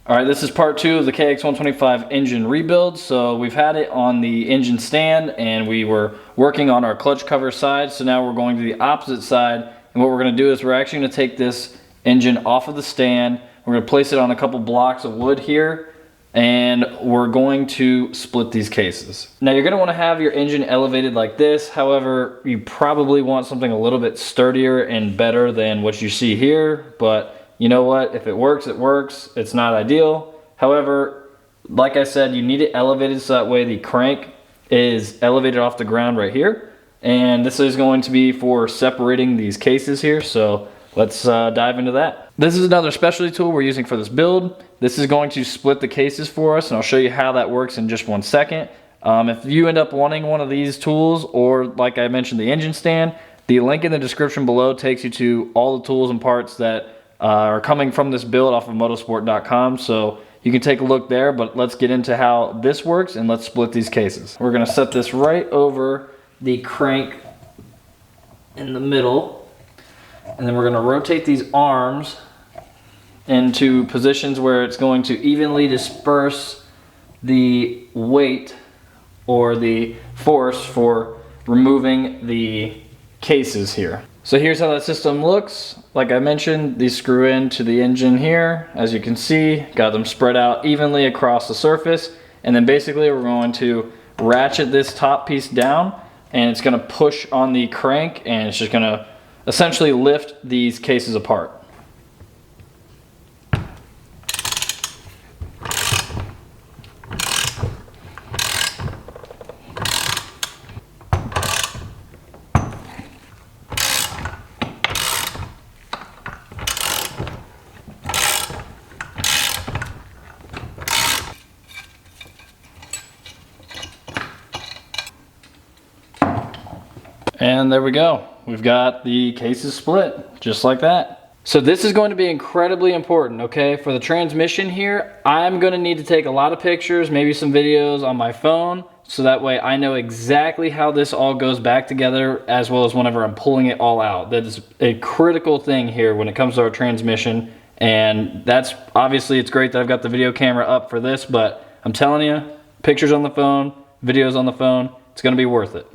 All right, this is part 2 of the KX125 engine rebuild. So we've had it on the engine stand and we were working on our clutch cover side. So now we're going to the opposite side. And what we're gonna do is we're actually gonna take this engine off of the stand. We're gonna place it on a couple blocks of wood here and we're going to split these cases. Now you're gonna wanna have your engine elevated like this. However, you probably want something a little bit sturdier and better than what you see here, but you know what, if it works, it works. It's not ideal. However, like I said, you need it elevated so that way the crank is elevated off the ground right here. And this is going to be for separating these cases here. So let's dive into that. This is another specialty tool we're using for this build. This is going to split the cases for us, and I'll show you how that works in just one second. If you end up wanting one of these tools, or like I mentioned, the engine stand, the link in the description below takes you to all the tools and parts that are coming from this build off of motosport.com, so you can take a look there. But let's get into how this works and let's split these cases. We're gonna set this right over the crank in the middle, and then we're gonna rotate these arms into positions where it's going to evenly disperse the weight or the force for removing the cases here. So here's how that system looks. Like I mentioned, these screw into the engine here. As you can see, got them spread out evenly across the surface. And then basically we're going to ratchet this top piece down, and it's gonna push on the crank, and it's just gonna essentially lift these cases apart. And there we go. We've got the cases split, just like that. So this is going to be incredibly important, okay? For the transmission here, I'm gonna need to take a lot of pictures, maybe some videos on my phone, so that way I know exactly how this all goes back together, as well as whenever I'm pulling it all out. That is a critical thing here when it comes to our transmission. And that's, obviously it's great that I've got the video camera up for this, but I'm telling you, pictures on the phone, videos on the phone, it's gonna be worth it.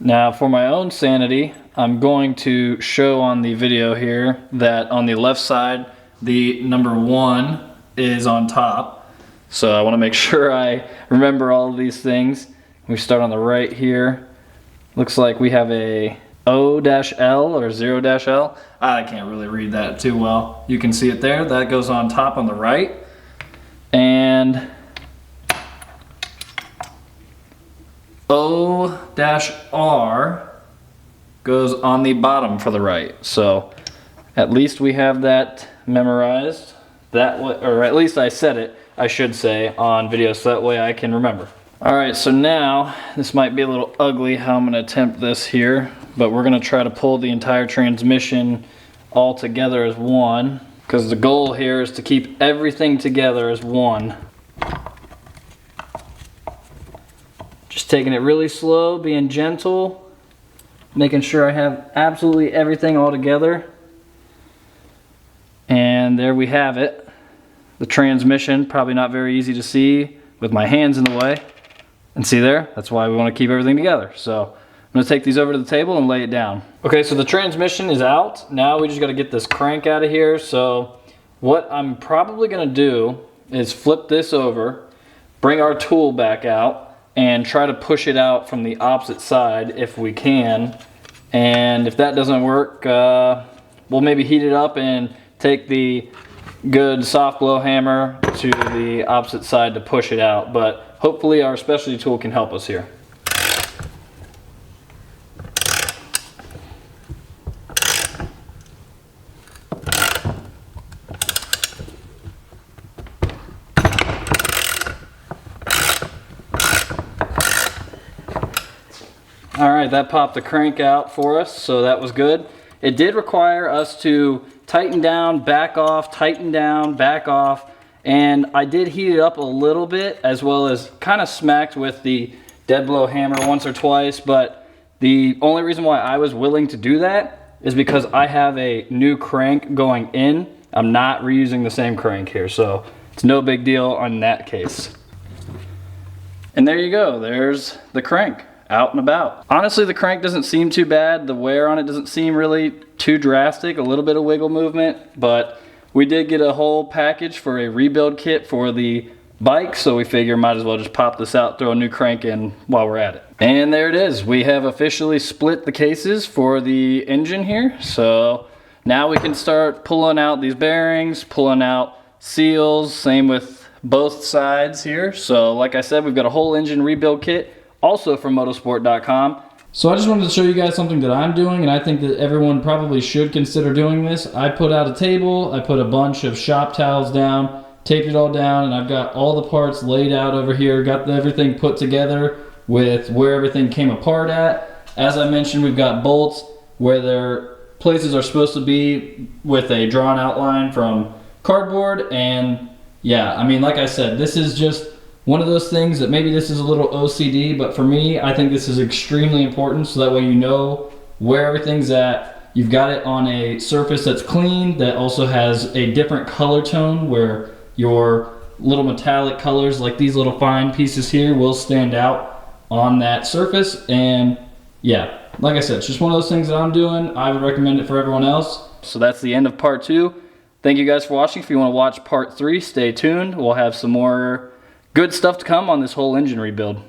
Now for my own sanity, I'm going to show on the video here that on the left side, the number 1 is on top. So I want to make sure I remember all of these things. We start on the right here. Looks like we have a O-L or 0-L. I can't really read that too well. You can see it there. That goes on top on the right. And O-R goes on the bottom for the right. So at least we have that memorized. That way, or at least I said it, I should say, on video, so that way I can remember. All right, so now this might be a little ugly how I'm gonna attempt this here, but we're gonna try to pull the entire transmission all together as one, because the goal here is to keep everything together as one. Just taking it really slow, being gentle, making sure I have absolutely everything all together. And there we have it. The transmission, probably not very easy to see with my hands in the way. And see there? That's why we want to keep everything together. So I'm going to take these over to the table and lay it down. Okay, so the transmission is out. Now we just got to get this crank out of here. So what I'm probably going to do is flip this over, bring our tool back out, and try to push it out from the opposite side if we can. And if that doesn't work, we'll maybe heat it up and take the good soft blow hammer to the opposite side to push it out. But hopefully our specialty tool can help us here. All right, that popped the crank out for us, so that was good. It did require us to tighten down, back off, tighten down, back off, And I did heat it up a little bit, as well as kind of smacked with the dead blow hammer once or twice, but the only reason why I was willing to do that is because I have a new crank going in. I'm not reusing the same crank here, so it's no big deal on that case. And there you go, there's the crank out and about. Honestly, the crank doesn't seem too bad. The wear on it doesn't seem really too drastic, a little bit of wiggle movement, but we did get a whole package for a rebuild kit for the bike, so we figure might as well just pop this out, throw a new crank in while we're at it. And there it is. We have officially split the cases for the engine here, so now we can start pulling out these bearings, pulling out seals, same with both sides here. So like I said, we've got a whole engine rebuild kit, also from motosport.com. So I just wanted to show you guys something that I'm doing, and I think that everyone probably should consider doing this. I put out a table, I put a bunch of shop towels down, taped it all down, and I've got all the parts laid out over here, got everything put together with where everything came apart at. As I mentioned, we've got bolts where their places are supposed to be with a drawn outline from cardboard. And yeah, I mean, like I said, this is just one of those things that maybe this is a little OCD, but for me, I think this is extremely important, so that way you know where everything's at. You've got it on a surface that's clean, that also has a different color tone, where your little metallic colors, like these little fine pieces here, will stand out on that surface. And yeah, like I said, it's just one of those things that I'm doing. I would recommend it for everyone else. So that's the end of part 2. Thank you guys for watching. If you want to watch part 3, stay tuned. We'll have some more good stuff to come on this whole engine rebuild.